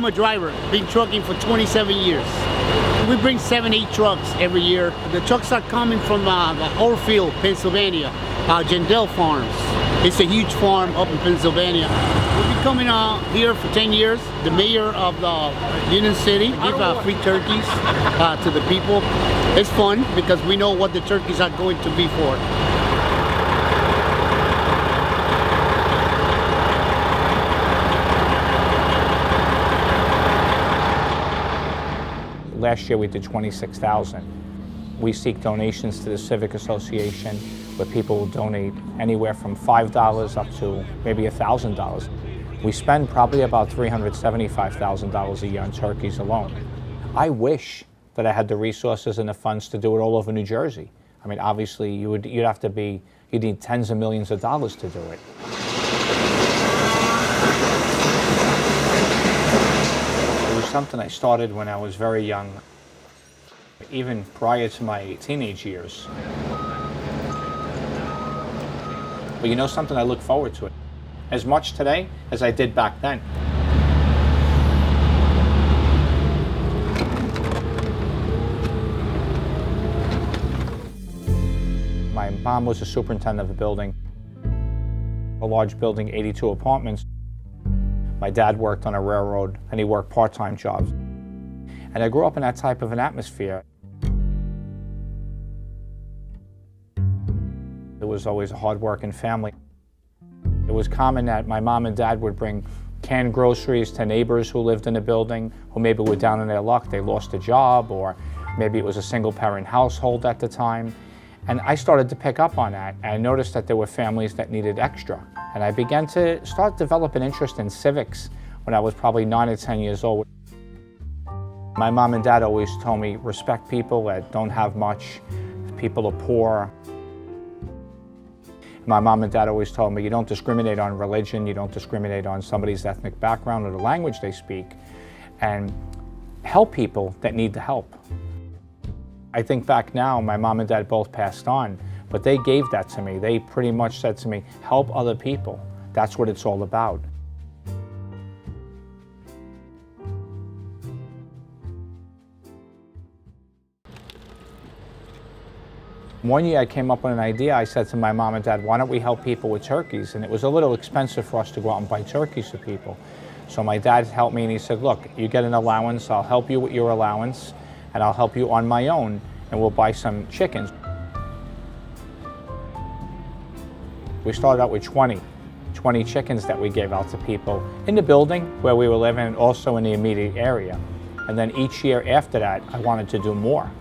a driver, been trucking for 27 years. We bring 7-8 trucks every year. The trucks are coming from Orefield, Pennsylvania, Jandel Farms. It's a huge farm up in Pennsylvania. We've been coming here for 10 years. The mayor of the Union City give free turkeys to the people. It's fun because we know what the turkeys are going to be for. Last year we did 26,000. We seek donations to the Civic Association where people will donate anywhere from $5 up to maybe $1,000. We spend probably about $375,000 a year on turkeys alone. I wish that I had the resources and the funds to do it all over New Jersey. I mean, obviously you'd need tens of millions of dollars to do it. Something I started when I was very young, even prior to my teenage years. But you know something, I look forward to it as much today as I did back then. My mom was a superintendent of a building, a large building, 82 apartments. My dad worked on a railroad, and he worked part-time jobs. And I grew up in that type of an atmosphere. It was always a hard-working family. It was common that my mom and dad would bring canned groceries to neighbors who lived in the building, who maybe were down in their luck, they lost a job, or maybe it was a single-parent household at the time. And I started to pick up on that, and I noticed that there were families that needed extra. And I began to start developing interest in civics when I was probably 9 or 10 years old. My mom and dad always told me, respect people that don't have much, people are poor. My mom and dad always told me, you don't discriminate on religion, you don't discriminate on somebody's ethnic background or the language they speak, and help people that need the help. I think back now, my mom and dad both passed on, but they gave that to me. They pretty much said to me, help other people. That's what it's all about. One year I came up with an idea. I said to my mom and dad, why don't we help people with turkeys? And it was a little expensive for us to go out and buy turkeys for people. So my dad helped me and he said, look, you get an allowance, I'll help you with your allowance, and I'll help you on my own, and we'll buy some chickens. We started out with 20 chickens that we gave out to people in the building where we were living and also in the immediate area. And then each year after that, I wanted to do more.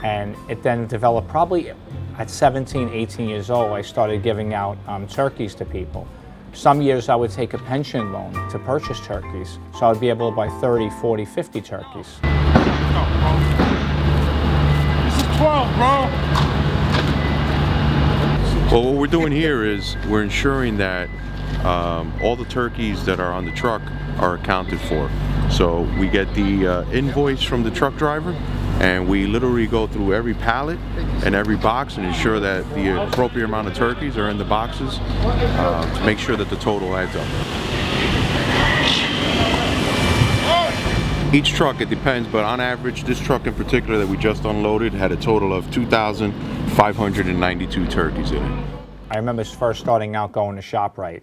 And it then developed probably at 17, 18 years old, I started giving out turkeys to people. Some years I would take a pension loan to purchase turkeys, so I would be able to buy 30, 40, 50 turkeys. This is 12, bro. Well, what we're doing here is we're ensuring that all the turkeys that are on the truck are accounted for. So we get the invoice from the truck driver, and we literally go through every pallet and every box and ensure that the appropriate amount of turkeys are in the boxes to make sure that the total adds up. Each truck, it depends, but on average, this truck in particular that we just unloaded had a total of 2,592 turkeys in it. I remember first starting out going to ShopRite,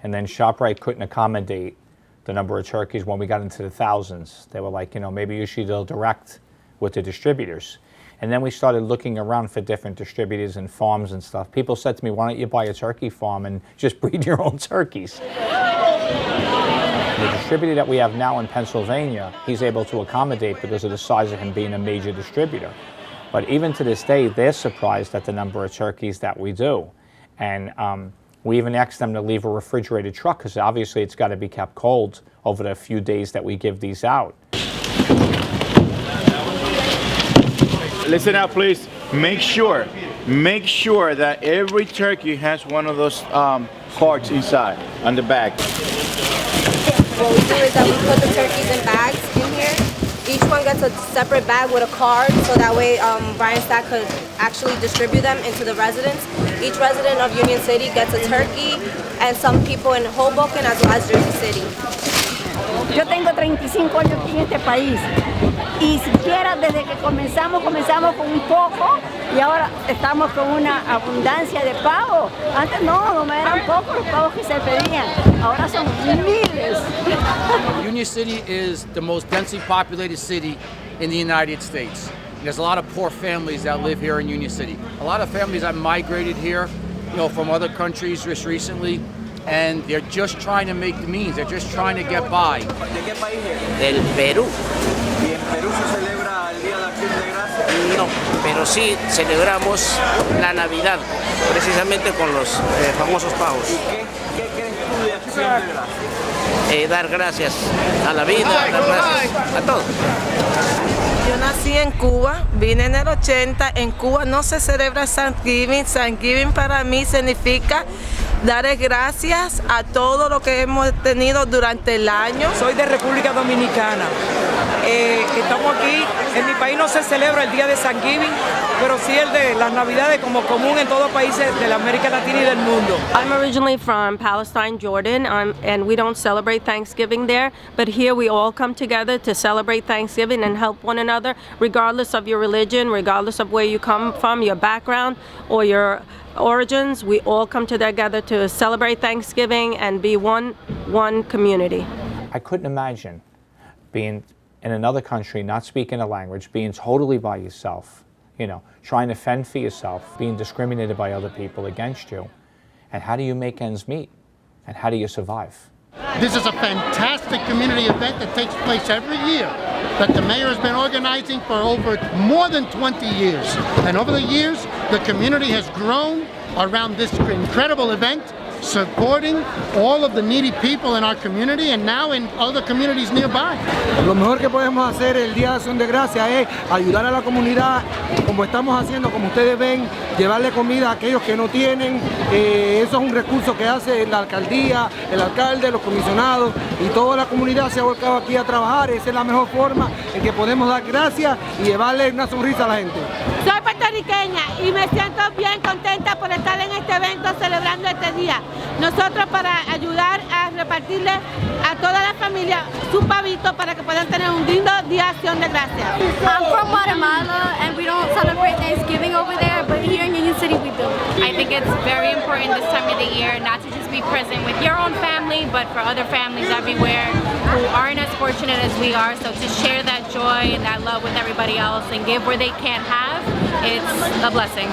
and then ShopRite couldn't accommodate the number of turkeys when we got into the thousands. They were like, you know, maybe you should go direct with the distributors. And then we started looking around for different distributors and farms and stuff. People said to me, why don't you buy a turkey farm and just breed your own turkeys? The distributor that we have now in Pennsylvania, he's able to accommodate because of the size of him being a major distributor. But even to this day, they're surprised at the number of turkeys that we do. And we even asked them to leave a refrigerated truck because obviously it's got to be kept cold over the few days that we give these out. Listen up, please. Make sure that every turkey has one of those cards inside on the bag. What we do is that we put the turkeys in bags in here. Each one gets a separate bag with a card, so that way Brian Stack could actually distribute them into the residents. Each resident of Union City gets a turkey, and some people in Hoboken as well as Jersey City. Yo tengo 35 años aquí en este país y siquiera desde que comenzamos con un poco y ahora estamos con una abundancia de pavos. Antes no eran pocos los pavos que se pedían, ahora son miles. Union City is the most densely populated city in the United States. There's a lot of poor families that live here in Union City. A lot of families have migrated here, from other countries just recently, and they're just trying to make the means. They're just trying to get by. ¿De qué país es? Del Perú. ¿Y en Perú se celebra el Día de Acción de Gracias? No, pero sí celebramos la Navidad, precisamente con los famosos pavos. ¿Qué crees tú de Acción de Gracias? Dar gracias a la vida, dar gracias a todo. Yo nací en Cuba, vine en el 80, en Cuba no se celebra Thanksgiving. Thanksgiving para mí significa dar gracias a todo lo que hemos tenido durante el año. Soy de República Dominicana. Estamos aquí, en mi país no se celebra el día de Thanksgiving, pero sí el de las Navidades como común en todos los países de la América Latina y del mundo. I'm originally from Palestine, Jordan, and we don't celebrate Thanksgiving there, but here we all come together to celebrate Thanksgiving and help one another, regardless of your religion, regardless of where you come from, your background, or your origins. We all come together to celebrate Thanksgiving and be one community. I couldn't imagine being in another country, not speaking a language, being totally by yourself, trying to fend for yourself, being discriminated by other people against you. And how do you make ends meet? And how do you survive? This is a fantastic community event that takes place every year that the mayor has been organizing for over more than 20 years. And over the years, the community has grown around this incredible event, supporting all of the needy people in our community and now in other communities nearby. Lo mejor que podemos hacer el Día de Acción de Gracias es ayudar a la comunidad, como estamos haciendo, como ustedes ven, llevarle comida a aquellos que no tienen. Eso es un recurso que hace la alcaldía, el alcalde, los comisionados y toda la comunidad se ha volcado aquí a trabajar. Esa es la mejor forma en que podemos dar gracias y llevarle una sonrisa a la gente. Soy puertorriqueña y me siento bien contenta por estar en este evento celebrando este día. Nosotros para ayudar a repartirle a toda la familia su pavito para que puedan tener un lindo día de Acción de Gracias. I'm from Guatemala and we don't celebrate Thanksgiving over there, but here in Union City we do. I think it's very important this time of the year not to just be present with your own family, but for other families everywhere who aren't as fortunate as we are. So to share that joy and that love with everybody else and give where they can't have, it's a blessing.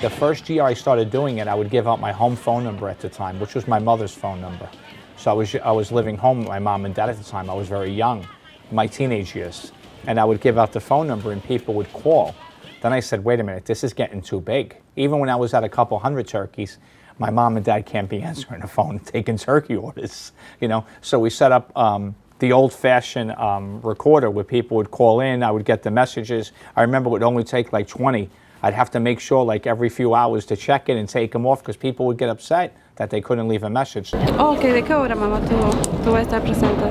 The first year I started doing it, I would give out my home phone number at the time, which was my mother's phone number. So I was living home with my mom and dad at the time. I was very young, my teenage years. And I would give out the phone number and people would call. Then I said, wait a minute, this is getting too big. Even when I was at a couple hundred turkeys, my mom and dad can't be answering the phone, taking turkey orders, So we set up the old-fashioned recorder where people would call in. I would get the messages. I remember it would only take like 20. I'd have to make sure like every few hours to check it and take them off because people would get upset that they couldn't leave a message. Okay, ¿de qué hora, mamá, tú vas a estar presente?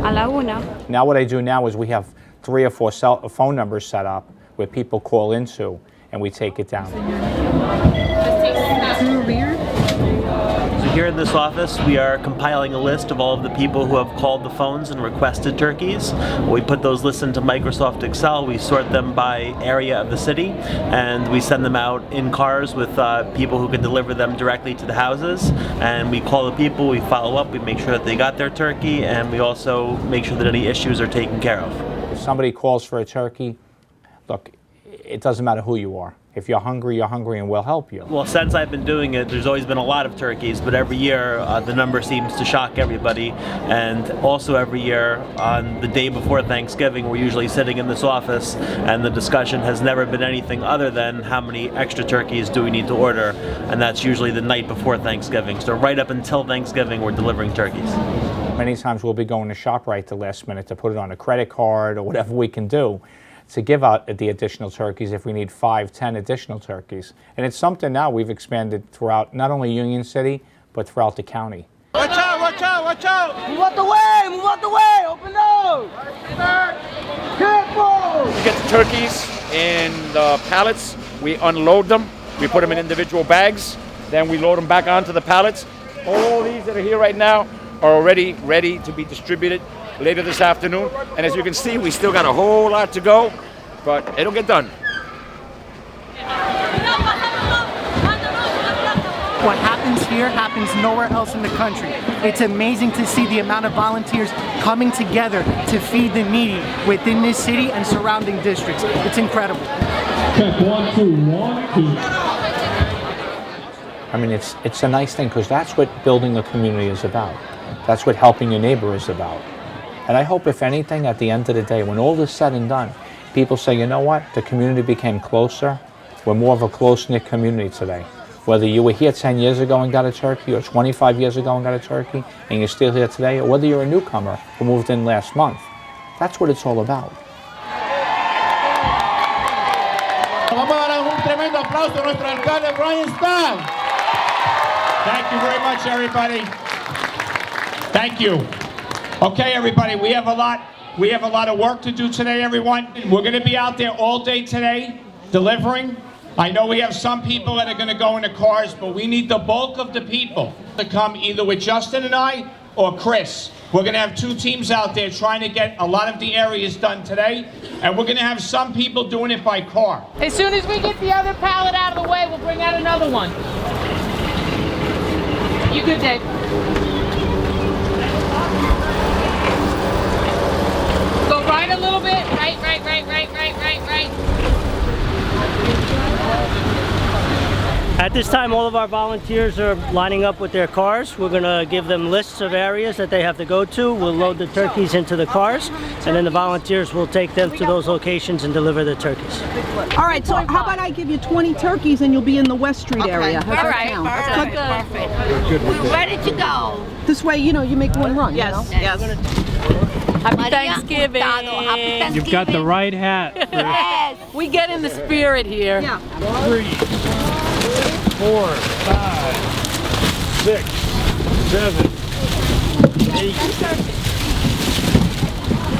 A la 1. Now what I do now is we have 3 or 4 phone numbers set up where people call into and we take it down. So here in this office, we are compiling a list of all of the people who have called the phones and requested turkeys. We put those lists into Microsoft Excel. We sort them by area of the city, and we send them out in cars with people who can deliver them directly to the houses. And we call the people, we follow up, we make sure that they got their turkey, and we also make sure that any issues are taken care of. If somebody calls for a turkey, look, it doesn't matter who you are. If you're hungry, and we'll help you. Well, since I've been doing it, there's always been a lot of turkeys, but every year the number seems to shock everybody. And also every year, on the day before Thanksgiving, we're usually sitting in this office, and the discussion has never been anything other than how many extra turkeys do we need to order, and that's usually the night before Thanksgiving. So right up until Thanksgiving, we're delivering turkeys. Many times we'll be going to ShopRite at the last minute to put it on a credit card or whatever we can do to give out the additional turkeys if we need 5, 10 additional turkeys. And it's something now we've expanded throughout not only Union City, but throughout the county. Watch out, watch out, watch Watch out! Move out the way! Move out the way! Open those! Careful! We get the turkeys in the pallets. We unload them. We put them in individual bags. Then we load them back onto the pallets. All these that are here right now are already ready to be distributed later this afternoon. And as you can see, we still got a whole lot to go, but it'll get done. What happens here happens nowhere else in the country. It's amazing to see the amount of volunteers coming together to feed the needy within this city and surrounding districts. It's incredible. Check 1, 2, 1, 2. I mean, it's a nice thing because that's what building a community is about. That's what helping your neighbor is about. And I hope, if anything, at the end of the day, when all is said and done, people say, you know what, the community became closer. We're more of a close-knit community today. Whether you were here 10 years ago and got a turkey, or 25 years ago and got a turkey, and you're still here today, or whether you're a newcomer who moved in last month. That's what it's all about. Vamos a dar un tremendo aplauso a nuestro alcalde, Brian Stein. Thank you very much, everybody. Thank you. Okay, everybody, we have a lot of work to do today, everyone. We're going to be out there all day today, delivering. I know we have some people that are going to go in the cars, but we need the bulk of the people to come either with Justin and I or Chris. We're going to have 2 teams out there trying to get a lot of the areas done today, and we're going to have some people doing it by car. As soon as we get the other pallet out of the way, we'll bring out another one. You good, Dave? Go right a little bit. Right. At this time, all of our volunteers are lining up with their cars. We're going to give them lists of areas that they have to go to. We'll load the turkeys into the cars, and then the volunteers will take them to those locations and deliver the turkeys. All right, so how about I give you 20 turkeys and you'll be in the West Street area? All right, perfect. We're ready to go. This way, you know, you make one run. Yes, you know? yes. Happy Thanksgiving. Happy Thanksgiving. You've got the right hat. Yes. We get in the spirit here. Yeah. 3, 4, 5, 6, 7, 8.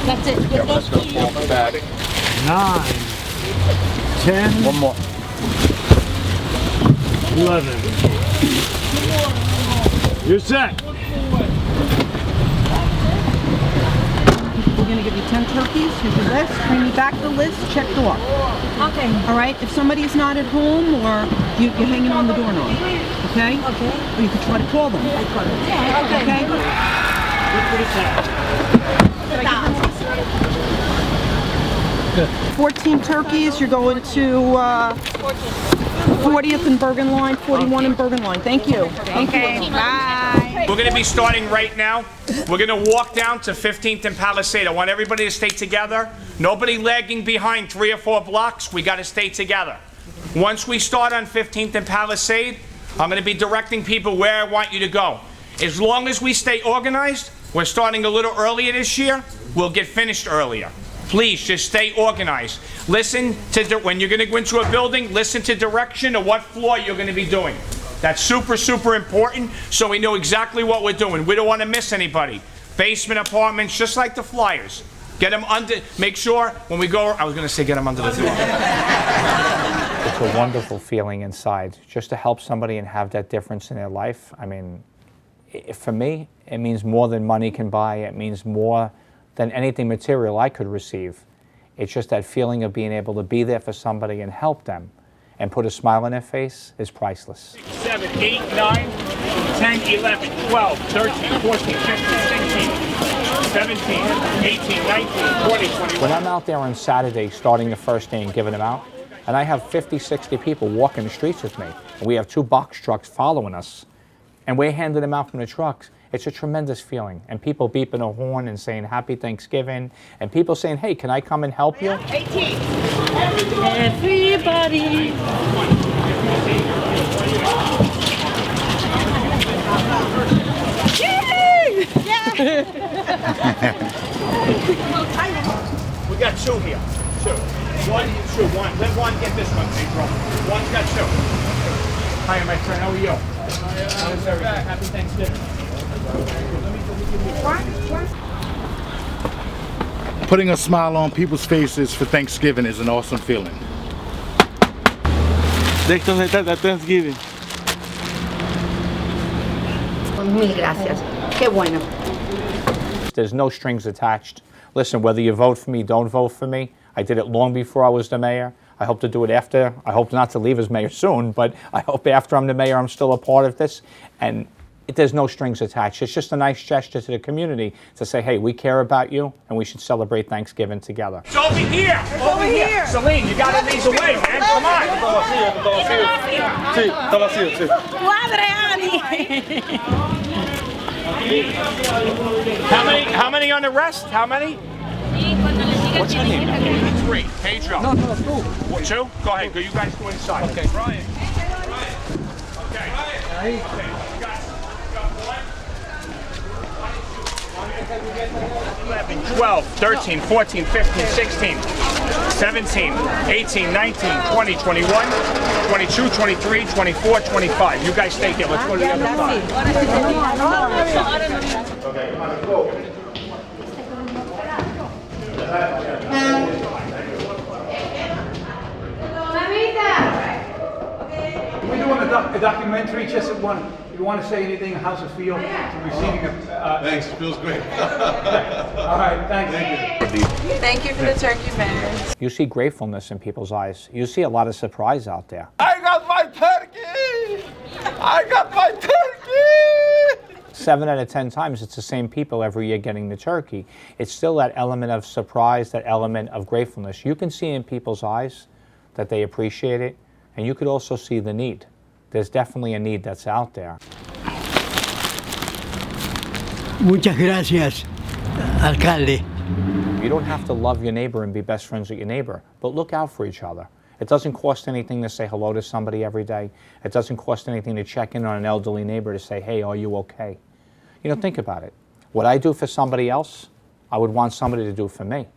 That's it. Yeah, let's go pull the back. 9, 10. One more. 11. You're set. We're going to give you 10 turkeys. Here's your list. Bring me back the list. Checked off. Okay. All right. If somebody is not at home or you're hanging on the doorknob, okay? Okay. Or you could try to call them. Okay. Okay. 14 turkeys. You're going to 40th and Bergen Line, 41 and Bergen Line. Thank you. Thank you. Bye. We're going to be starting right now. We're going to walk down to 15th and Palisade. I want everybody to stay together. Nobody lagging behind 3 or 4 blocks. We got to stay together. Once we start on 15th and Palisade, I'm going to be directing people where I want you to go. As long as we stay organized, we're starting a little earlier this year, we'll get finished earlier. Please just stay organized. Listen to, when you're going to go into a building, listen to direction of what floor you're going to be doing. That's super, super important, so we know exactly what we're doing. We don't want to miss anybody. Basement apartments, just like the flyers. Get them under, make sure when we go, I was going to say get them under the door. It's a wonderful feeling inside, just to help somebody and have that difference in their life. I mean, for me, it means more than money can buy. It means more than anything material I could receive. It's just that feeling of being able to be there for somebody and help them and put a smile on their face is priceless. 7, 8, 9, 10, 11, 12, 13, 14, 15, 16, 17, 18, 19, 20, 21. When I'm out there on Saturday starting the first day and giving them out, and I have 50, 60 people walking the streets with me, and we have 2 box trucks following us, and we're handing them out from the trucks, it's a tremendous feeling. And people beeping a horn and saying Happy Thanksgiving, and people saying, hey, can I come and help you? 18. Everybody. We got 2 here. 2. 1, 2, 1. Let one get this one, Pedro. One's got 2. Hi, my friend. How are you? How's everything? Happy Thanksgiving. Putting a smile on people's faces for Thanksgiving is an awesome feeling. De esto se trata Thanksgiving. Mil gracias. Qué bueno. There's no strings attached. Listen, whether you vote for me, don't vote for me. I did it long before I was the mayor. I hope to do it after. I hope not to leave as mayor soon, but I hope after I'm the mayor, I'm still a part of this. And there's no strings attached. It's just a nice gesture to the community to say, hey, we care about you, and we should celebrate Thanksgiving together. It's over here. It's over here. Celine, you got these away, man. Come on. Sí, está vacío, sí. Cuadre, Ani. How many on the rest? How many? What's your name? 3. Pedro. No, two. What, 2? Go ahead. Go. You guys go inside. Okay. Brian. Okay. Okay. You got 11, 12, 13, 14, 15, 16, 17, 18, 19, 20, 21, 22, 23, 24, 25. You guys stay here. Let's go to the other side. Okay, come on, go. We're doing a documentary, just one. You want to say anything? How's it feel to receiving a... Thanks, it feels great. All right, thanks. Thank you. Thank you for the turkey, Mayor. You see gratefulness in people's eyes. You see a lot of surprise out there. I got my turkey! I got my turkey! 7 out of 10 times, it's the same people every year getting the turkey. It's still that element of surprise, that element of gratefulness. You can see in people's eyes that they appreciate it, and you could also see the need. There's definitely a need that's out there. Muchas gracias, alcalde. You don't have to love your neighbor and be best friends with your neighbor, but look out for each other. It doesn't cost anything to say hello to somebody every day. It doesn't cost anything to check in on an elderly neighbor to say, hey, are you okay? You know, think about it. What I do for somebody else, I would want somebody to do for me.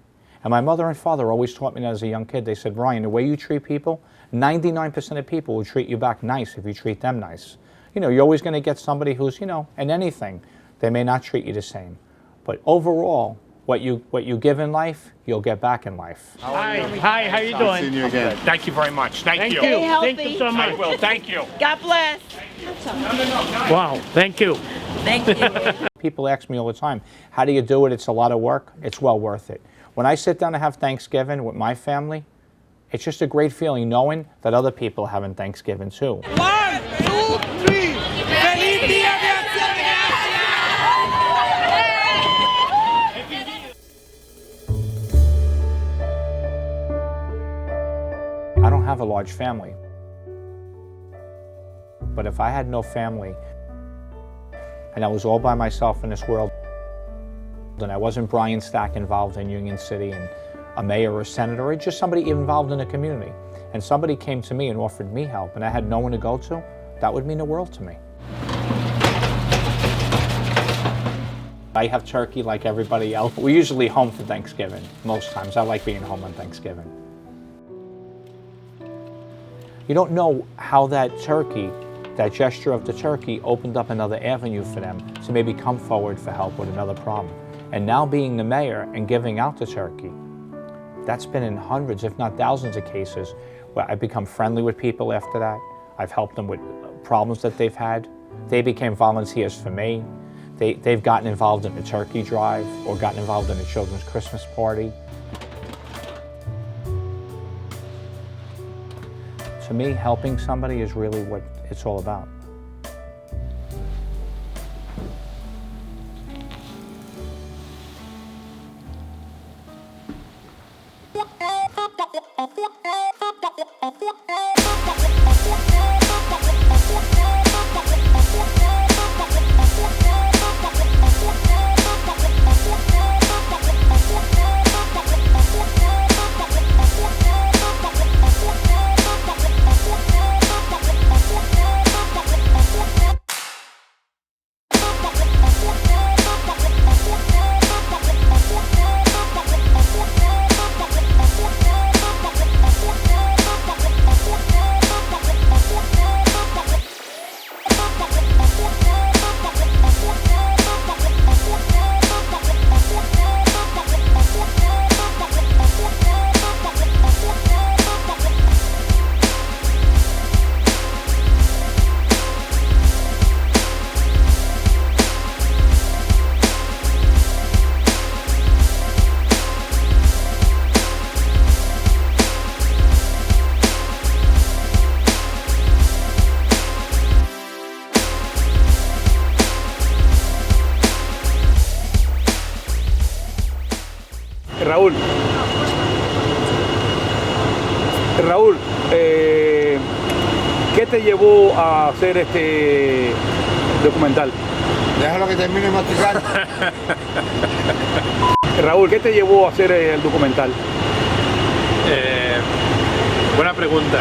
And my mother and father always taught me that as a young kid. They said, Ryan, the way you treat people, 99% of people will treat you back nice if you treat them nice. You know, you're always going to get somebody who's, you know, in anything, they may not treat you the same. But overall, what you give in life, you'll get back in life. Hi, how you doing? Seeing you again. Thank you very much. Thank you. Stay healthy. Thank you so much. I will. Thank you. God bless. Wow. Thank you. Thank you. People ask me all the time, how do you do it? It's a lot of work. It's well worth it. When I sit down to have Thanksgiving with my family, it's just a great feeling knowing that other people are having Thanksgiving too. 1, 2, 3. Feliz Día de Acción de I don't have a large family. But if I had no family and I was all by myself in this world, and I wasn't Brian Stack involved in Union City and a mayor or a senator or just somebody involved in the community, and somebody came to me and offered me help and I had no one to go to, that would mean the world to me. I have turkey like everybody else. We're usually home for Thanksgiving, most times. I like being home on Thanksgiving. You don't know how that turkey, that gesture of the turkey, opened up another avenue for them to maybe come forward for help with another problem. And now being the mayor and giving out the turkey, that's been in hundreds, if not thousands of cases where I've become friendly with people after that. I've helped them with problems that they've had. They became volunteers for me. They've gotten involved in the turkey drive or gotten involved in a children's Christmas party. To me, helping somebody is really what it's all about. Raúl. Raúl, ¿qué te llevó a hacer este documental? Déjalo que termine de masticar. Raúl, ¿qué te llevó a hacer el documental? Buena pregunta.